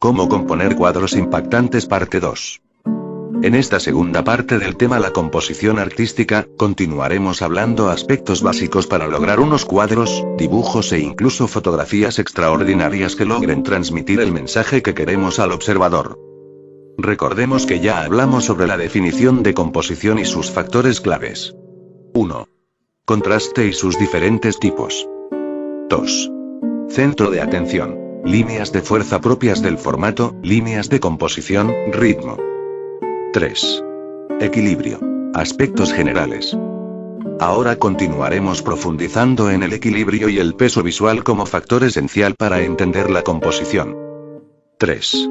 Cómo componer cuadros impactantes parte 2. En esta segunda parte del tema la composición artística, continuaremos hablando aspectos básicos para lograr unos cuadros, dibujos e incluso fotografías extraordinarias que logren transmitir el mensaje que queremos al observador. Recordemos que ya hablamos sobre la definición de composición y sus factores claves. 1. Contraste y sus diferentes tipos. 2. Centro de atención. Líneas de fuerza propias del formato, líneas de composición, ritmo. 3. Equilibrio. Aspectos generales. Ahora continuaremos profundizando en el equilibrio y el peso visual como factor esencial para entender la composición. 3.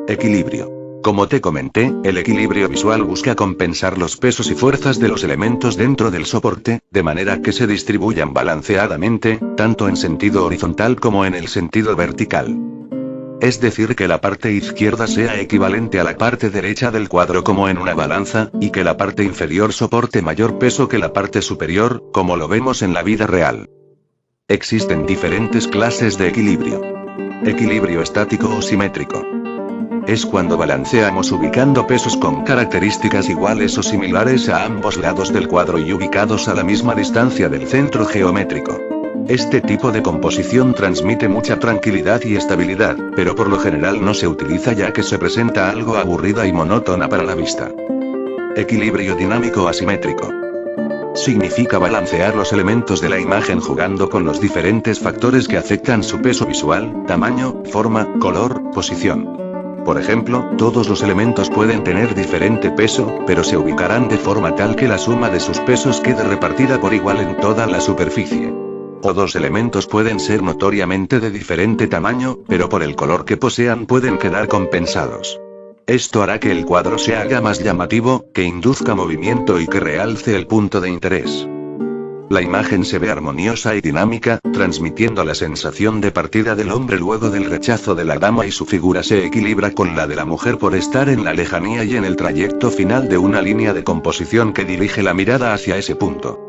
Equilibrio. Como te comenté, el equilibrio visual busca compensar los pesos y fuerzas de los elementos dentro del soporte, de manera que se distribuyan balanceadamente, tanto en sentido horizontal como en el sentido vertical. Es decir, que la parte izquierda sea equivalente a la parte derecha del cuadro como en una balanza, y que la parte inferior soporte mayor peso que la parte superior, como lo vemos en la vida real. Existen diferentes clases de equilibrio. Equilibrio estático o simétrico. Es cuando balanceamos ubicando pesos con características iguales o similares a ambos lados del cuadro y ubicados a la misma distancia del centro geométrico. Este tipo de composición transmite mucha tranquilidad y estabilidad, pero por lo general no se utiliza ya que se presenta algo aburrida y monótona para la vista. Equilibrio dinámico asimétrico. Significa balancear los elementos de la imagen jugando con los diferentes factores que afectan su peso visual, tamaño, forma, color, posición. Por ejemplo, todos los elementos pueden tener diferente peso, pero se ubicarán de forma tal que la suma de sus pesos quede repartida por igual en toda la superficie. O dos elementos pueden ser notoriamente de diferente tamaño, pero por el color que posean pueden quedar compensados. Esto hará que el cuadro se haga más llamativo, que induzca movimiento y que realce el punto de interés. La imagen se ve armoniosa y dinámica, transmitiendo la sensación de partida del hombre luego del rechazo de la dama y su figura se equilibra con la de la mujer por estar en la lejanía y en el trayecto final de una línea de composición que dirige la mirada hacia ese punto.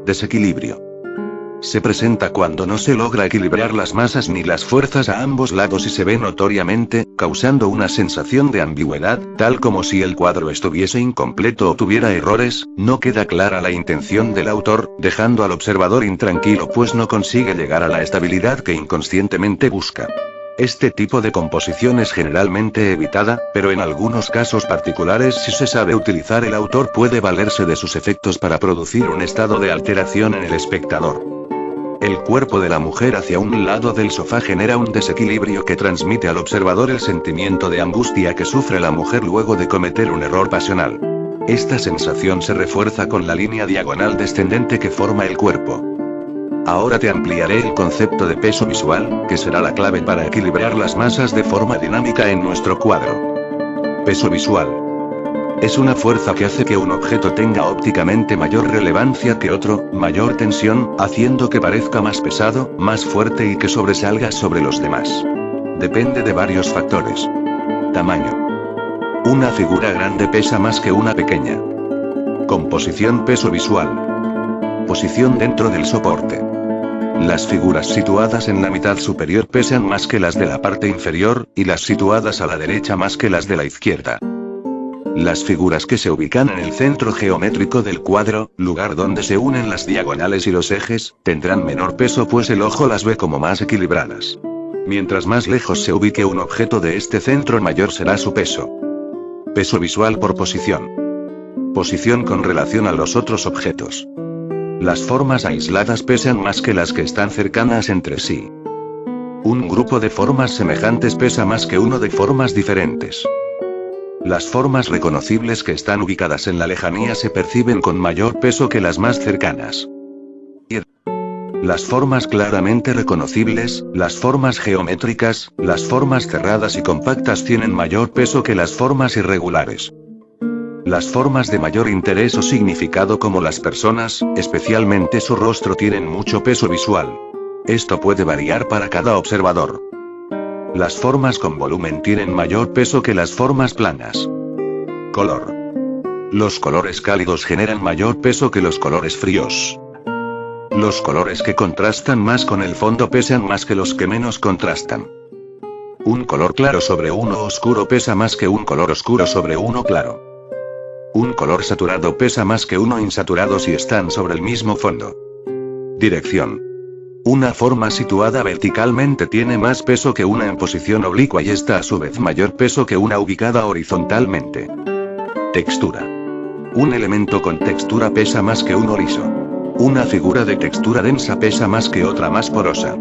Desequilibrio. Se presenta cuando no se logra equilibrar las masas ni las fuerzas a ambos lados y se ve notoriamente, causando una sensación de ambigüedad, tal como si el cuadro estuviese incompleto o tuviera errores, no queda clara la intención del autor, dejando al observador intranquilo pues no consigue llegar a la estabilidad que inconscientemente busca. Este tipo de composición es generalmente evitada, pero en algunos casos particulares si se sabe utilizar el autor puede valerse de sus efectos para producir un estado de alteración en el espectador. El cuerpo de la mujer hacia un lado del sofá genera un desequilibrio que transmite al observador el sentimiento de angustia que sufre la mujer luego de cometer un error pasional. Esta sensación se refuerza con la línea diagonal descendente que forma el cuerpo. Ahora te ampliaré el concepto de peso visual, que será la clave para equilibrar las masas de forma dinámica en nuestro cuadro. Peso visual. Es una fuerza que hace que un objeto tenga ópticamente mayor relevancia que otro, mayor tensión, haciendo que parezca más pesado, más fuerte y que sobresalga sobre los demás. Depende de varios factores. Tamaño. Una figura grande pesa más que una pequeña. Composición. Peso visual. Posición dentro del soporte. Las figuras situadas en la mitad superior pesan más que las de la parte inferior, y las situadas a la derecha más que las de la izquierda. Las figuras que se ubican en el centro geométrico del cuadro, lugar donde se unen las diagonales y los ejes, tendrán menor peso pues el ojo las ve como más equilibradas. Mientras más lejos se ubique un objeto de este centro mayor será su peso. Peso visual por posición. Posición con relación a los otros objetos. Las formas aisladas pesan más que las que están cercanas entre sí. Un grupo de formas semejantes pesa más que uno de formas diferentes. Las formas reconocibles que están ubicadas en la lejanía se perciben con mayor peso que las más cercanas. Las formas claramente reconocibles, las formas geométricas, las formas cerradas y compactas tienen mayor peso que las formas irregulares. Las formas de mayor interés o significado como las personas, especialmente su rostro, tienen mucho peso visual. Esto puede variar para cada observador. Las formas con volumen tienen mayor peso que las formas planas. Color. Los colores cálidos generan mayor peso que los colores fríos. Los colores que contrastan más con el fondo pesan más que los que menos contrastan. Un color claro sobre uno oscuro pesa más que un color oscuro sobre uno claro. Un color saturado pesa más que uno insaturado si están sobre el mismo fondo. Dirección. Una forma situada verticalmente tiene más peso que una en posición oblicua y esta a su vez mayor peso que una ubicada horizontalmente. Textura. Un elemento con textura pesa más que uno liso. Una figura de textura densa pesa más que otra más porosa.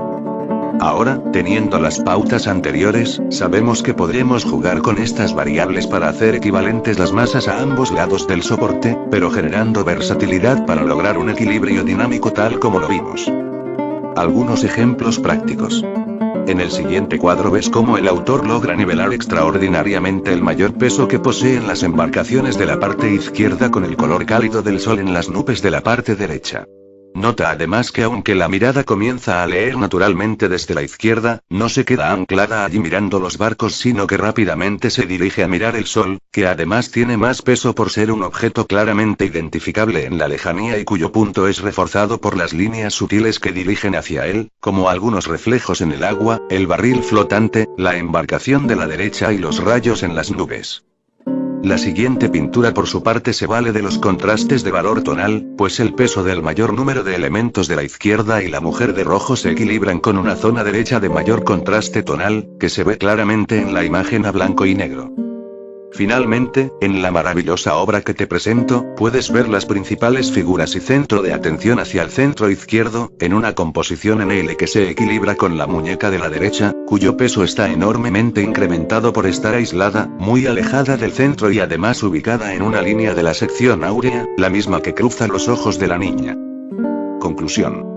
Ahora, teniendo las pautas anteriores, sabemos que podremos jugar con estas variables para hacer equivalentes las masas a ambos lados del soporte, pero generando versatilidad para lograr un equilibrio dinámico tal como lo vimos. Algunos ejemplos prácticos. En el siguiente cuadro ves cómo el autor logra nivelar extraordinariamente el mayor peso que poseen las embarcaciones de la parte izquierda con el color cálido del sol en las nubes de la parte derecha. Nota además que aunque la mirada comienza a leer naturalmente desde la izquierda, no se queda anclada allí mirando los barcos sino que rápidamente se dirige a mirar el sol, que además tiene más peso por ser un objeto claramente identificable en la lejanía y cuyo punto es reforzado por las líneas sutiles que dirigen hacia él, como algunos reflejos en el agua, el barril flotante, la embarcación de la derecha y los rayos en las nubes. La siguiente pintura por su parte se vale de los contrastes de valor tonal, pues el peso del mayor número de elementos de la izquierda y la mujer de rojo se equilibran con una zona derecha de mayor contraste tonal, que se ve claramente en la imagen a blanco y negro. Finalmente, en la maravillosa obra que te presento, puedes ver las principales figuras y centro de atención hacia el centro izquierdo, en una composición en L que se equilibra con la muñeca de la derecha, cuyo peso está enormemente incrementado por estar aislada, muy alejada del centro y además ubicada en una línea de la sección áurea, la misma que cruza los ojos de la niña. Conclusión.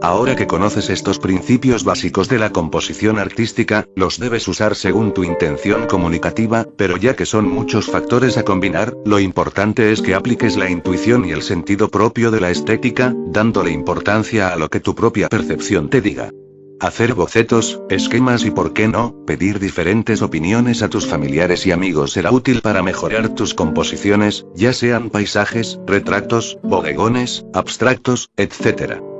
Ahora que conoces estos principios básicos de la composición artística, los debes usar según tu intención comunicativa, pero ya que son muchos factores a combinar, lo importante es que apliques la intuición y el sentido propio de la estética, dándole importancia a lo que tu propia percepción te diga. Hacer bocetos, esquemas y por qué no, pedir diferentes opiniones a tus familiares y amigos será útil para mejorar tus composiciones, ya sean paisajes, retratos, bodegones, abstractos, etc.